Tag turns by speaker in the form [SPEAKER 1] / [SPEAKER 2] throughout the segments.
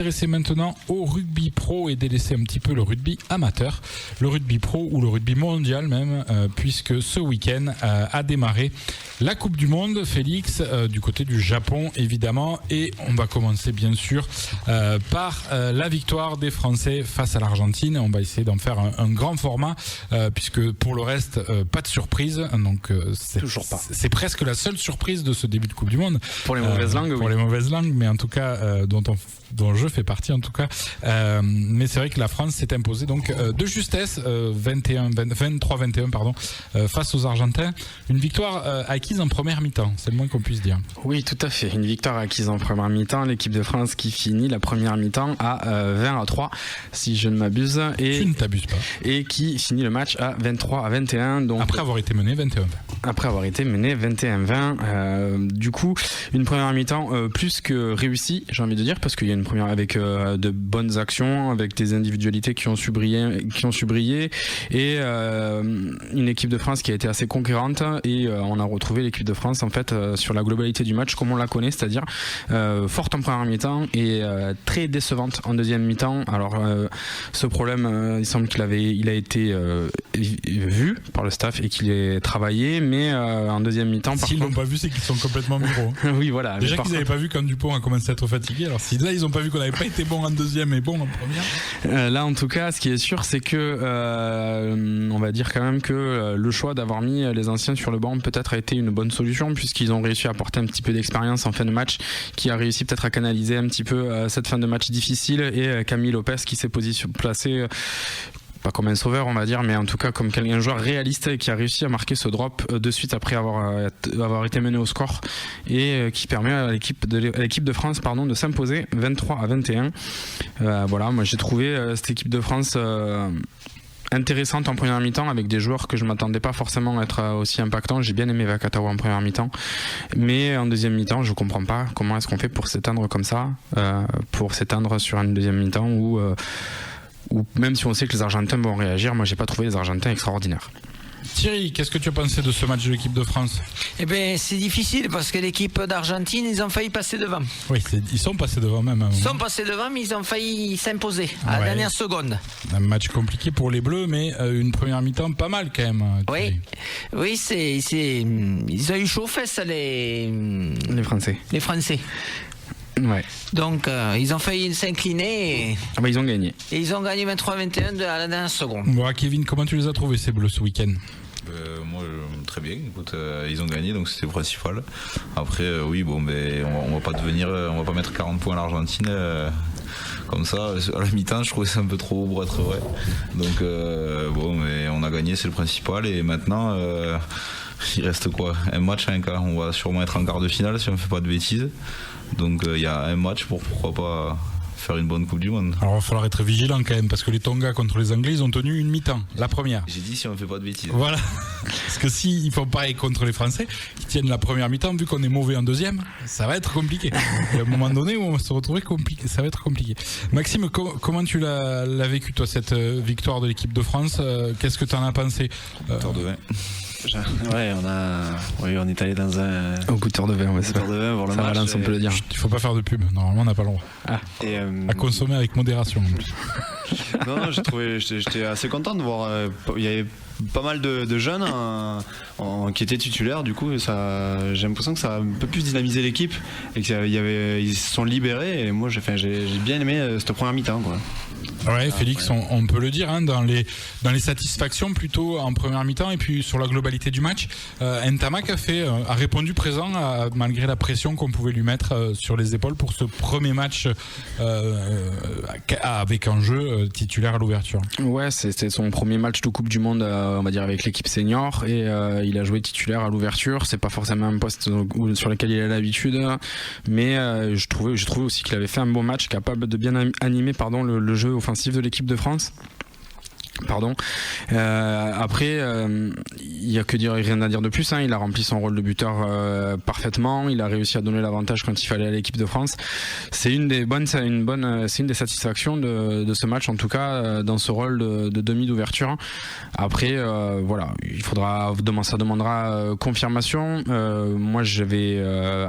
[SPEAKER 1] S'intéresser maintenant au rugby pro et délaisser un petit peu le rugby amateur, le rugby pro ou le rugby mondial même, puisque ce week-end a démarré la Coupe du Monde, Félix, du côté du Japon évidemment, et on va commencer bien sûr par la victoire des Français face à l'Argentine. On va essayer d'en faire un grand format, puisque pour le reste, pas de surprise, donc
[SPEAKER 2] toujours pas.
[SPEAKER 1] C'est presque la seule surprise de ce début de Coupe du Monde.
[SPEAKER 2] Pour les mauvaises langues,
[SPEAKER 1] pour
[SPEAKER 2] oui.
[SPEAKER 1] les mauvaises langues, mais en tout cas dont je fais partie en tout cas, mais c'est vrai que la France s'est imposée donc de justesse 23-21 face aux Argentins, une victoire acquise en première mi-temps, c'est le moins qu'on puisse dire.
[SPEAKER 2] Oui, tout à fait, une victoire acquise en première mi-temps, l'équipe de France qui finit la première mi-temps à 20-3 si je ne m'abuse,
[SPEAKER 1] et tu ne t'abuses pas,
[SPEAKER 2] et qui finit le match à 23-21, donc
[SPEAKER 1] après avoir été mené 21-20.
[SPEAKER 2] Après avoir été mené 21-20, du coup une première mi-temps plus que réussie, j'ai envie de dire, parce qu'il y a une première avec de bonnes actions, avec des individualités qui ont su briller, et une équipe de France qui a été assez conquérante, et on a retrouvé l'équipe de France en fait sur la globalité du match comme on la connaît, c'est-à-dire forte en première mi-temps et très décevante en deuxième mi-temps. Alors ce problème, il semble qu'il a été vu par le staff et qu'il est travaillé, mais en deuxième mi-temps,
[SPEAKER 1] s'ils l'ont pas vu, c'est qu'ils sont complètement mûrs.
[SPEAKER 2] Oui, voilà.
[SPEAKER 1] Déjà qu'ils n'avaient pas vu quand Dupont a commencé à être fatigué, alors si là ils n'ont pas vu qu'on n'avait pas été bon en deuxième et bon en première.
[SPEAKER 2] Là en tout cas, ce qui est sûr, c'est que on va dire quand même que le choix d'avoir mis les anciens sur le banc peut-être a été une bonne solution, puisqu'ils ont réussi à apporter un petit peu d'expérience en fin de match, qui a réussi peut-être à canaliser un petit peu cette fin de match difficile, et Camille Lopez qui s'est placé pas comme un sauveur on va dire, mais en tout cas comme un joueur réaliste qui a réussi à marquer ce drop de suite après avoir été mené au score, et qui permet à l'équipe de France de s'imposer 23-21. Voilà, moi j'ai trouvé cette équipe de France intéressante en première mi-temps, avec des joueurs que je m'attendais pas forcément à être aussi impactants. J'ai bien aimé Vakatawa en première mi-temps, mais en deuxième mi-temps je comprends pas comment est-ce qu'on fait pour s'éteindre comme ça, pour s'éteindre sur une deuxième mi-temps où même si on sait que les Argentins vont réagir, moi j'ai pas trouvé les Argentins extraordinaires.
[SPEAKER 1] Thierry, qu'est-ce que tu as pensé de ce match de l'équipe de France ?
[SPEAKER 3] Eh bien, c'est difficile parce que l'équipe d'Argentine, ils ont failli passer devant.
[SPEAKER 1] Oui, ils sont passés devant même.
[SPEAKER 3] Ils sont passés devant, mais ils ont failli s'imposer à la dernière seconde.
[SPEAKER 1] Un match compliqué pour les Bleus, mais une première mi-temps pas mal quand même.
[SPEAKER 3] Oui, ils ont eu chaud aux fesses, les
[SPEAKER 2] Français.
[SPEAKER 3] Les Français.
[SPEAKER 2] Ouais.
[SPEAKER 3] Donc ils ont failli s'incliner
[SPEAKER 2] et ils ont gagné.
[SPEAKER 3] Et ils ont gagné 23-21 à la dernière seconde.
[SPEAKER 1] Bon, Kevin, comment tu les as trouvés ces Bleus ce week-end ?
[SPEAKER 4] Moi très bien, écoute, ils ont gagné, donc c'était le principal. Après oui, bon, mais on va pas mettre 40 points à l'Argentine comme ça à la mi-temps. Je trouvais ça un peu trop pour être vrai, donc bon, mais on a gagné, c'est le principal. Et maintenant il reste quoi, un match, un quart. On va sûrement être en quart de finale si on fait pas de bêtises, donc il y a un match pour pourquoi pas faire une bonne Coupe du Monde.
[SPEAKER 1] Alors il va falloir être vigilant quand même, parce que les Tonga contre les Anglais, ils ont tenu une mi-temps, la première.
[SPEAKER 4] J'ai dit si on ne fait pas de bêtises.
[SPEAKER 1] Voilà. Parce que s'ils font pareil contre les Français, qui tiennent la première mi-temps, vu qu'on est mauvais en deuxième, ça va être compliqué. Il y a un moment donné où on va se retrouver compliqué, ça va être compliqué. Maxime, comment tu l'as vécu toi, cette victoire de l'équipe de France ? Qu'est-ce que tu en as pensé ?
[SPEAKER 4] Tour de 20.
[SPEAKER 5] Ouais, on est allé dans un
[SPEAKER 2] goûteur de vin,
[SPEAKER 5] goûteur de vin voir le match.
[SPEAKER 2] Valence, on peut le dire.
[SPEAKER 1] Il faut pas faire de pub, normalement on n'a pas le droit. À consommer avec modération.
[SPEAKER 5] Non, j'étais assez content de voir. Il y avait pas mal de jeunes qui étaient titulaires, du coup j'ai l'impression que ça a un peu plus dynamisé l'équipe et qu'ils se sont libérés, et moi j'ai bien aimé cette première mi-temps, quoi.
[SPEAKER 1] Ouais, Félix, on peut le dire, dans les satisfactions plutôt en première mi-temps, et puis sur la globalité du match, Ntamak a répondu présent malgré la pression qu'on pouvait lui mettre sur les épaules pour ce premier match avec un jeu titulaire à l'ouverture.
[SPEAKER 2] Ouais, c'était son premier match de Coupe du Monde, on va dire avec l'équipe senior, et il a joué titulaire à l'ouverture. C'est pas forcément un poste sur lequel il a l'habitude, mais j'ai trouvé aussi qu'il avait fait un bon match, capable de bien animer le jeu offensif de l'équipe de France. Pardon. Après, il n'y a rien à dire de plus. Il a rempli son rôle de buteur parfaitement. Il a réussi à donner l'avantage quand il fallait à l'équipe de France. C'est une des satisfactions de ce match, en tout cas dans ce rôle de demi d'ouverture. Après, voilà, ça demandera confirmation. Moi, j'avais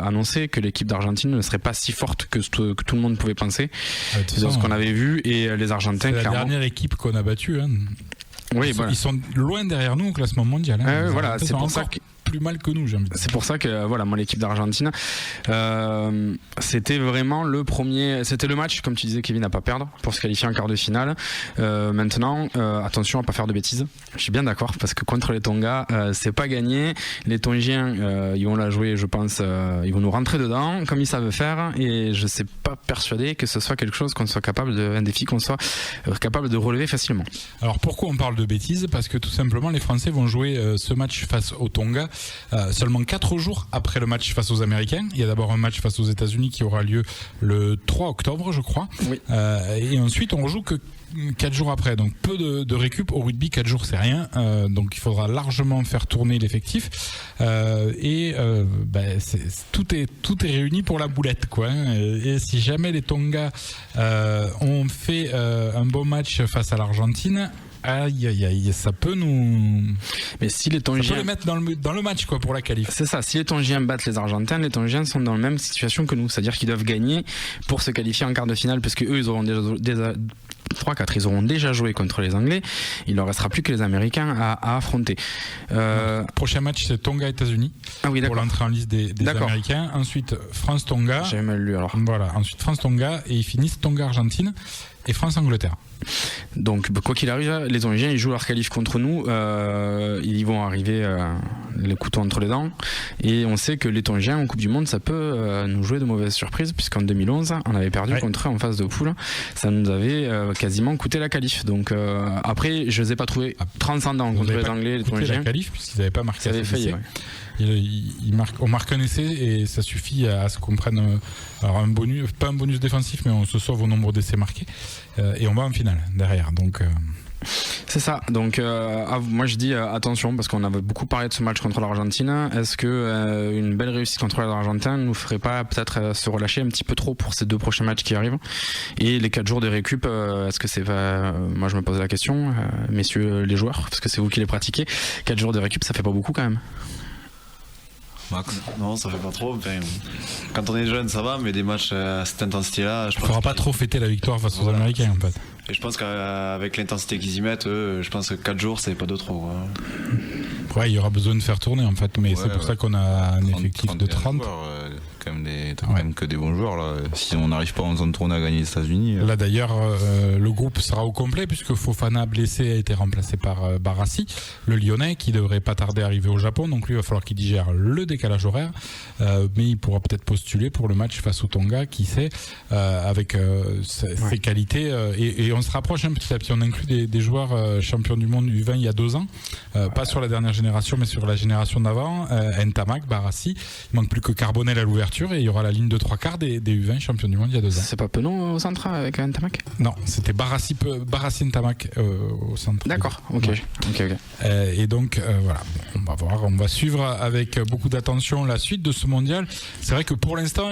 [SPEAKER 2] annoncé que l'équipe d'Argentine ne serait pas si forte que tout le monde pouvait penser. C'est ce qu'on avait vu, et les Argentins,
[SPEAKER 1] c'est
[SPEAKER 2] clairement.
[SPEAKER 1] la dernière équipe qu'on a battue.
[SPEAKER 2] Oui,
[SPEAKER 1] ils sont loin derrière nous au classement mondial.
[SPEAKER 2] Voilà, c'est pour ça que
[SPEAKER 1] plus mal que nous, j'ai envie de dire.
[SPEAKER 2] C'est pour ça que voilà, moi, l'équipe d'Argentine, c'était vraiment c'était le match, comme tu disais, Kevin, à pas perdre pour se qualifier en quart de finale. Maintenant, attention à pas faire de bêtises. Je suis bien d'accord, parce que contre les Tonga, c'est pas gagné. Les Tongiens, ils vont la jouer, je pense, ils vont nous rentrer dedans comme ils savent faire, et je suis pas persuadé que ce soit quelque chose un défi qu'on soit capable de relever facilement.
[SPEAKER 1] Alors pourquoi on parle de bêtises? Parce que tout simplement, les Français vont jouer ce match face aux Tonga seulement 4 jours après le match face aux Américains. Il y a d'abord un match face aux États-Unis qui aura lieu le 3 octobre, je crois. Oui. Et ensuite, on joue que 4 jours après, donc peu de récup au rugby. 4 jours, c'est rien, donc il faudra largement faire tourner l'effectif, tout est réuni pour la boulette, quoi. Et si jamais les Tonga ont fait un beau match face à l'Argentine, aïe, ça peut nous.
[SPEAKER 2] Mais si les Tongiens.
[SPEAKER 1] Ça peut les mettre dans le match, quoi, pour la qualif.
[SPEAKER 2] C'est ça. Si les Tongiens battent les Argentins, les Tongiens sont dans la même situation que nous. C'est-à-dire qu'ils doivent gagner pour se qualifier en quart de finale, parce que eux, ils auront déjà 3-4, ils auront déjà joué contre les Anglais. Il leur restera plus que les Américains à affronter.
[SPEAKER 1] Prochain match, c'est Tonga-États-Unis.
[SPEAKER 2] Ah oui,
[SPEAKER 1] pour l'entrée en liste des Américains. Ensuite, France-Tonga.
[SPEAKER 2] J'avais mal lu alors.
[SPEAKER 1] Voilà. Ensuite, France-Tonga, et ils finissent Tonga-Argentine et France-Angleterre.
[SPEAKER 2] Donc, quoi qu'il arrive, les Tongiens, ils jouent leur qualif contre nous. Ils vont arriver les couteaux entre les dents. Et on sait que les Tongiens en Coupe du Monde, ça peut nous jouer de mauvaises surprises, puisqu'en 2011, on avait perdu contre eux en phase de poule. Ça nous avait quasiment coûté la qualif. Donc, après, je les ai pas trouvés transcendants contre les Anglais, les Tongiens.
[SPEAKER 1] La qualif, puisqu'ils n'avaient pas marqué.
[SPEAKER 2] Ça avait failli,
[SPEAKER 1] on marque un essai et ça suffit à ce qu'on prenne un bonus, pas un bonus défensif, mais on se sauve au nombre d'essais marqués, et on va en finale derrière. Donc
[SPEAKER 2] c'est ça. Donc moi je dis attention, parce qu'on avait beaucoup parlé de ce match contre l'Argentine. Est-ce que une belle réussite contre l'Argentine nous ferait pas peut-être se relâcher un petit peu trop pour ces 2 prochains matchs qui arrivent, et les 4 jours de récup, est-ce que c'est pas... Moi je me pose la question, messieurs les joueurs, parce que c'est vous qui les pratiquez. 4 jours de récup, ça fait pas beaucoup quand même.
[SPEAKER 5] Max. Non, ça fait pas trop. Enfin, quand on est jeune, ça va, mais des matchs à cette intensité-là, je pense.
[SPEAKER 1] Il faudra pas trop fêter la victoire face aux Américains, en fait.
[SPEAKER 5] Et je pense qu'avec l'intensité qu'ils y mettent, je pense que 4 jours, c'est pas de trop.
[SPEAKER 1] Ouais, il y aura besoin de faire tourner, en fait, mais c'est pour ça qu'on a un effectif de 30.
[SPEAKER 4] Joueurs, quand même que des bons joueurs, là. Si on n'arrive pas en zone tournée à gagner les États-Unis.
[SPEAKER 1] Là d'ailleurs, le groupe sera au complet, puisque Fofana, blessé, a été remplacé par Barassi, le Lyonnais, qui devrait pas tarder à arriver au Japon. Donc lui, il va falloir qu'il digère le décalage horaire, mais il pourra peut-être postuler pour le match face au Tonga, qui sait, avec ses qualités, et on se rapproche petit à petit. On inclut des joueurs champions du monde U20 il y a 2 ans, pas sur la dernière génération, mais sur la génération d'avant. Ntamak, Barassi, il manque plus que Carbonel à l'ouverture, et il y aura la ligne de 3/4 des U20 champions du monde il y a 2 ans.
[SPEAKER 2] C'est pas Penon au centre avec Ntamak?
[SPEAKER 1] Non, c'était Barassi Ntamak au centre.
[SPEAKER 2] D'accord, ok.
[SPEAKER 1] Et donc voilà, on va voir, on va suivre avec beaucoup d'attention la suite de ce mondial. C'est vrai que pour l'instant,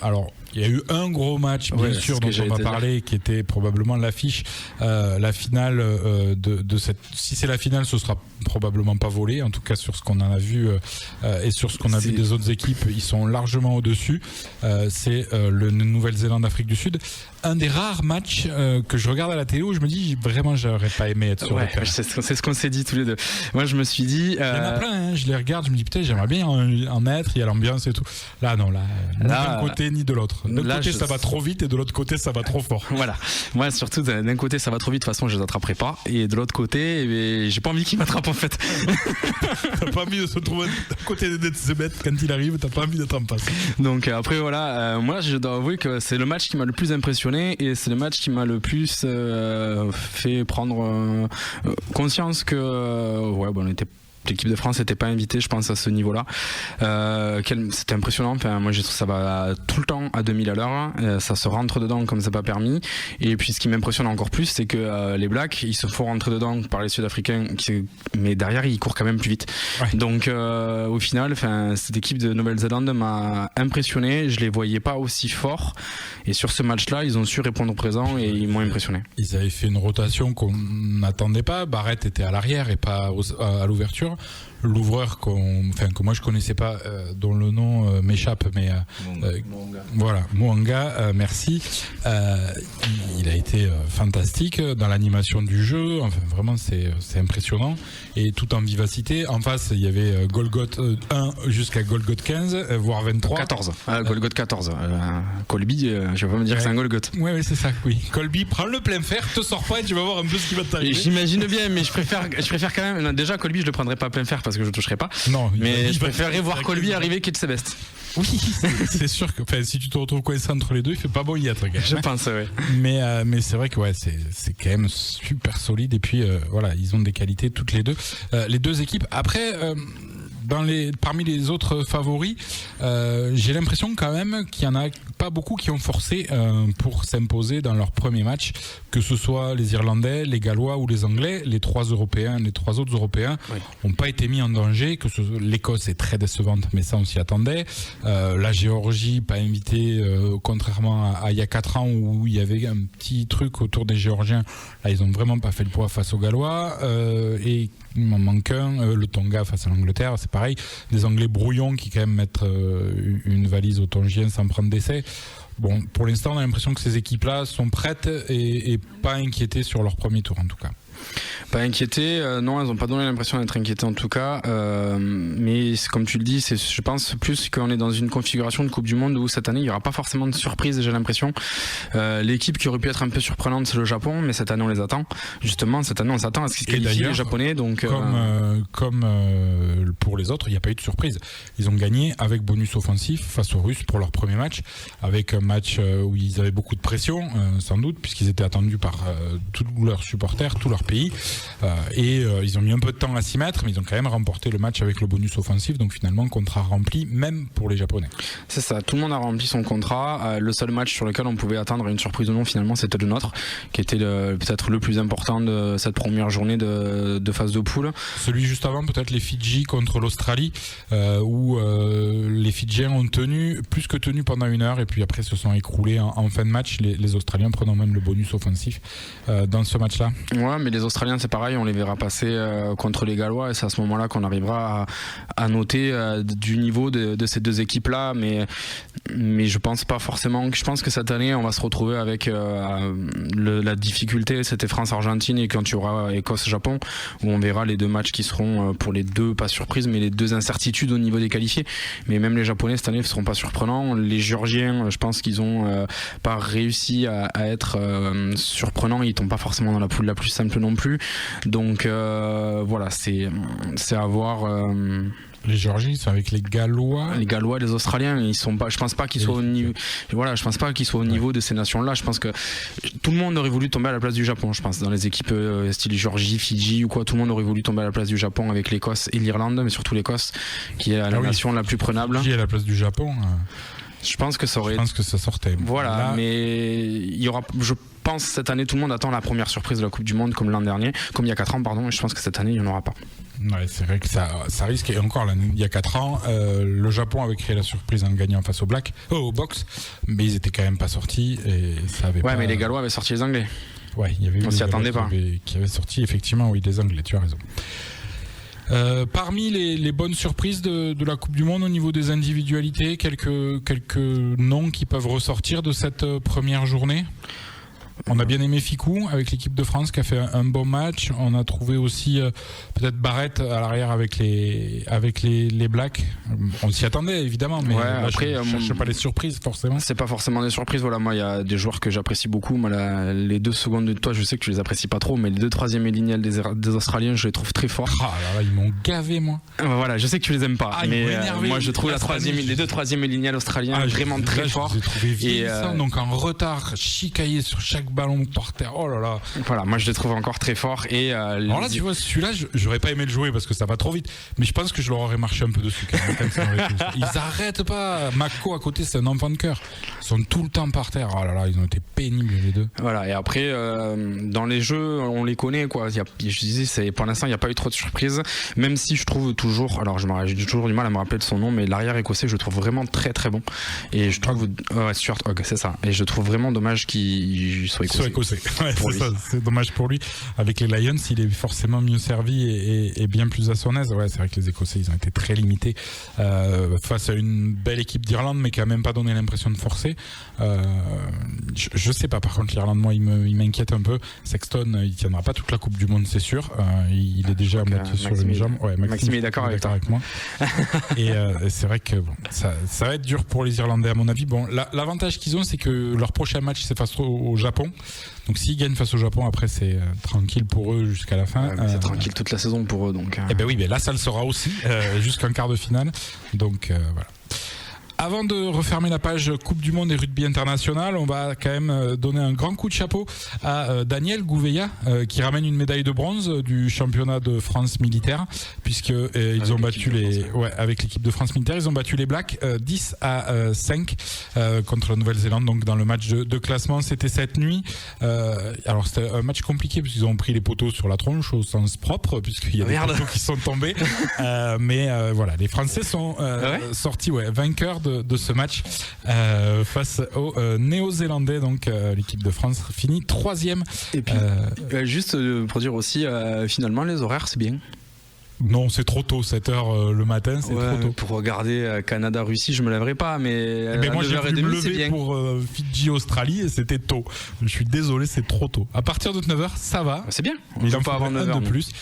[SPEAKER 1] alors il y a eu un gros match, bien sûr, dont on va parler, qui était probablement l'affiche, la finale de cette. Si c'est la finale, ce sera probablement pas volé. En tout cas, sur ce qu'on en a vu et sur ce qu'on a vu des autres équipes, ils sont largement au-dessus. C'est le Nouvelle-Zélande, Afrique du Sud. Un des rares matchs que je regarde à la télé où je me dis vraiment, j'aurais pas aimé être sur le terrain.
[SPEAKER 2] C'est ce qu'on s'est dit tous les deux. Moi, je me suis dit.
[SPEAKER 1] Il y en a plein, hein, je les regarde, je me dis putain, j'aimerais bien en être. Il y a l'ambiance et tout. Là, non, ni d'un côté ni de l'autre. D'un côté, ça va trop vite, et de l'autre côté, ça va trop fort.
[SPEAKER 2] Voilà. Moi, surtout, d'un côté, ça va trop vite. De toute façon, je les attraperai pas. Et de l'autre côté, j'ai pas envie qu'ils m'attrapent, en fait.
[SPEAKER 1] T'as pas envie de se trouver d'un côté de se mettre quand il arrive. T'as pas envie d'être en face.
[SPEAKER 2] Donc après, voilà. Moi, je dois avouer que c'est le match qui m'a le plus impressionné, et c'est le match qui m'a le plus fait prendre conscience que on était l'équipe de France n'était pas invitée, je pense, à ce niveau-là. C'était impressionnant. Enfin, moi, je trouve que ça va tout le temps à 2000 à l'heure. Ça se rentre dedans comme c'est pas permis. Et puis, ce qui m'impressionne encore plus, c'est que les Blacks, ils se font rentrer dedans par les Sud-Africains, mais derrière, ils courent quand même plus vite. Ouais. Donc, au final, cette équipe de Nouvelle-Zélande m'a impressionné. Je les voyais pas aussi forts. Et sur ce match-là, ils ont su répondre au présent et ils m'ont impressionné.
[SPEAKER 1] Ils avaient fait une rotation qu'on n'attendait pas. Barrett était à l'arrière et pas à l'ouverture. L'ouvreur que moi je connaissais pas, dont le nom m'échappe, mais voilà, Moanga, merci. Il a été fantastique dans l'animation du jeu. Enfin, vraiment, c'est impressionnant et tout en vivacité. En face, il y avait Golgoth 1 jusqu'à Golgoth 15, voire 23.
[SPEAKER 2] 14. Golgoth 14. Colby, je vais pas me dire que c'est un Golgoth.
[SPEAKER 1] Oui, c'est ça. Oui. Colby, prends le plein fer, te sors pas et tu vas voir un peu ce qui va t'arriver.
[SPEAKER 2] J'imagine bien, mais je préfère quand même. Déjà, Colby, je le prendrai pas plein fer parce que je toucherai pas. Non, mais je préférerais voir Colby arriver qu'Ed Sebest.
[SPEAKER 1] Oui, c'est sûr que si tu te retrouves coincé entre les deux, il fait pas bon y être.
[SPEAKER 2] Je pense, ouais.
[SPEAKER 1] Mais c'est vrai que c'est quand même super solide. Et puis voilà, ils ont des qualités toutes les deux. Les deux équipes. Après. Parmi les autres favoris, j'ai l'impression quand même qu'il y en a pas beaucoup qui ont forcé pour s'imposer dans leur premier match, que ce soit les Irlandais, les Gallois ou les Anglais. Les trois autres Européens n'ont pas été mis en danger. L'Écosse est très décevante, mais ça on s'y attendait. La Géorgie pas invitée, contrairement à il y a 4 ans où il y avait un petit truc autour des Géorgiens. Là ils ont vraiment pas fait le poids face aux Gallois. Et il m'en manque un, le Tonga face à l'Angleterre, c'est pareil, des Anglais brouillons qui quand même mettent une valise aux Tongiens sans prendre d'essai. Bon, pour l'instant on a l'impression que ces équipes-là sont prêtes et pas inquiétées sur leur premier tour en tout cas.
[SPEAKER 2] Pas inquiété, non, elles n'ont pas donné l'impression d'être inquiétées en tout cas, mais comme tu le dis, je pense plus qu'on est dans une configuration de Coupe du Monde où cette année il n'y aura pas forcément de surprise, j'ai l'impression. L'équipe qui aurait pu être un peu surprenante, c'est le Japon, mais cette année on les attend. Justement, cette année on s'attend à ce qu'ils se qualifient les Japonais. Donc,
[SPEAKER 1] comme pour les autres, il n'y a pas eu de surprise. Ils ont gagné avec bonus offensif face aux Russes pour leur premier match, avec un match où ils avaient beaucoup de pression, sans doute, puisqu'ils étaient attendus par tous leurs supporters, tout leur pays. Ils ont mis un peu de temps à s'y mettre, mais ils ont quand même remporté le match avec le bonus offensif, donc finalement contrat rempli même pour les Japonais.
[SPEAKER 2] C'est ça, tout le monde a rempli son contrat. Le seul match sur lequel on pouvait attendre une surprise ou non finalement c'était le nôtre, qui était peut-être le plus important de cette première journée de phase de poule.
[SPEAKER 1] Celui juste avant, peut-être les Fidji contre l'Australie, où les Fidjiens ont plus que tenu pendant 1 heure et puis après se sont écroulés en fin de match, les Australiens prenant même le bonus offensif dans ce match-là.
[SPEAKER 2] Ouais, mais les Australiens c'est pareil, on les verra passer contre les Gallois et c'est à ce moment-là qu'on arrivera à noter du niveau de ces deux équipes-là, mais je pense pas forcément. Je pense que cette année on va se retrouver avec la difficulté, c'était France-Argentine et quand il y aura Écosse-Japon, où on verra les deux matchs qui seront pour les deux, pas surprise, mais les deux incertitudes au niveau des qualifiés. Mais même les Japonais cette année ne seront pas surprenants. Les Géorgiens, je pense qu'ils ont pas réussi à être surprenants, ils tombent pas forcément dans la poule la plus simple non plus. Donc voilà, c'est à voir.
[SPEAKER 1] Les Géorgiens sont avec les Gallois.
[SPEAKER 2] Les Gallois, les Australiens, ils sont pas. Je pense pas qu'ils soient au niveau. Voilà, je pense pas qu'ils soient au niveau de ces nations-là. Je pense que tout le monde aurait voulu tomber à la place du Japon. Je pense dans les équipes style Géorgie, Fidji ou quoi, tout le monde aurait voulu tomber à la place du Japon avec l'Écosse et l'Irlande, mais surtout l'Écosse, qui est la nation la plus prenable.
[SPEAKER 1] Fidji à la place du Japon.
[SPEAKER 2] Je pense que ça aurait.
[SPEAKER 1] Je pense que ça sortait.
[SPEAKER 2] Voilà, là... mais il y aura. Je pense cette année tout le monde attend la première surprise de la Coupe du Monde comme l'an dernier, comme il y a 4 ans pardon, et je pense que cette année il n'y en aura pas.
[SPEAKER 1] Ouais, c'est vrai que ça risque, et encore il y a 4 ans le Japon avait créé la surprise en gagnant face au Box, mais ils étaient quand même pas sortis et ça avait
[SPEAKER 2] mais les Gallois avaient sorti les Anglais.
[SPEAKER 1] Ouais, il y avait
[SPEAKER 2] on s'y attendait pas.
[SPEAKER 1] Qui avaient sorti effectivement les Anglais, tu as raison. Parmi les bonnes surprises de la Coupe du Monde au niveau des individualités, quelques noms qui peuvent ressortir de cette première journée. On a bien aimé Ficou avec l'équipe de France qui a fait un bon match. On a trouvé aussi peut-être Barrett à l'arrière avec les Blacks. On s'y attendait évidemment, mais là,
[SPEAKER 2] après
[SPEAKER 1] je cherche pas les surprises forcément.
[SPEAKER 2] C'est pas forcément des surprises. Voilà, moi il y a des joueurs que j'apprécie beaucoup. Moi les 2 secondes de toi, je sais que tu les apprécies pas trop, mais les 2 troisième lignales des Australiens, je les trouve très forts.
[SPEAKER 1] Ah là, ils m'ont gavé moi.
[SPEAKER 2] Voilà, je sais que tu les aimes pas, mais moi je trouve les 2 troisième lignales australiens vraiment très forts.
[SPEAKER 1] Je les ai trouvés vieillissants, donc en retard, chicaillés sur chaque chaque ballon par terre. Oh là là.
[SPEAKER 2] Voilà, moi je les trouve encore très forts. Et
[SPEAKER 1] alors là, tu vois, celui-là, j'aurais pas aimé le jouer parce que ça va trop vite. Mais je pense que je leur aurais marché un peu dessus quand même. Ils arrêtent pas. Mako à côté, c'est un enfant de cœur. Ils sont tout le temps par terre. Oh là là, ils ont été pénibles les deux.
[SPEAKER 2] Voilà, et après, dans les jeux, on les connaît, quoi. Je disais, pour l'instant, il n'y a pas eu trop de surprises. Même si je trouve toujours, alors j'ai toujours du mal à me rappeler de son nom, mais l'arrière écossais, je le trouve vraiment très très bon. Et je trouve, Stuart Hogg, c'est ça. Et je trouve vraiment dommage qu'il soit écossais.
[SPEAKER 1] Ouais, c'est ça, c'est dommage pour lui. Avec les Lions, il est forcément mieux servi et bien plus à son aise. Ouais, c'est vrai que les Écossais, ils ont été très limités face à une belle équipe d'Irlande, mais qui a même pas donné l'impression de forcer. Je sais pas, par contre, l'Irlande, moi, il m'inquiète un peu. Sexton, il tiendra pas toute la Coupe du Monde, c'est sûr. Il est déjà à moitié sur une jambe. Ouais,
[SPEAKER 2] Maxime est d'accord avec moi.
[SPEAKER 1] Et c'est vrai que bon, ça va être dur pour les Irlandais, à mon avis. Bon, l'avantage qu'ils ont, c'est que leur prochain match, c'est face au Japon. Donc s'ils gagnent face au Japon, après c'est tranquille pour eux jusqu'à la fin.
[SPEAKER 2] C'est tranquille toute la saison pour eux, donc.
[SPEAKER 1] Et ben oui, mais là ça le sera aussi jusqu'en quart de finale. Donc voilà. Avant de refermer la page Coupe du Monde et rugby international, on va quand même donner un grand coup de chapeau à Daniel Gouveia qui ramène une médaille de bronze du championnat de France militaire, puisque ils ont battu avec l'équipe de France militaire, ils ont battu les Blacks 10-5 contre la Nouvelle-Zélande. Donc dans le match de classement, c'était cette nuit. Alors c'était un match compliqué parce qu'ils ont pris les poteaux sur la tronche au sens propre, puisqu'il y a des poteaux qui sont tombés. Mais voilà, les Français sont sortis vainqueurs de ce match face aux Néo-Zélandais. Donc l'équipe de France finit 3e.
[SPEAKER 2] Et puis juste pour dire aussi, finalement les horaires c'est bien.
[SPEAKER 1] Non, c'est trop tôt, 7h le matin, c'est trop tôt.
[SPEAKER 2] Pour regarder Canada-Russie, je me lèverai pas, mais
[SPEAKER 1] moi j'ai voulu me lever pour Fidji-Australie et c'était tôt. Je suis désolé, c'est trop tôt. À partir de 9h, ça va.
[SPEAKER 2] C'est bien.
[SPEAKER 1] Il en faut pas 9h de plus,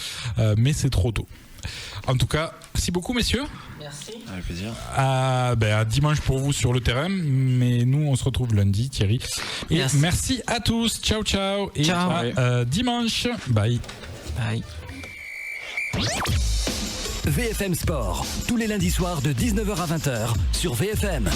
[SPEAKER 1] mais c'est trop tôt. En tout cas, merci beaucoup messieurs.
[SPEAKER 3] Merci.
[SPEAKER 5] Avec plaisir.
[SPEAKER 1] À dimanche pour vous sur le terrain, mais nous on se retrouve lundi, Thierry. Et merci à tous. Ciao ciao. Et à dimanche. Bye.
[SPEAKER 3] Bye.
[SPEAKER 6] VFM Sport, tous les lundis soirs de 19h à 20h sur VFM.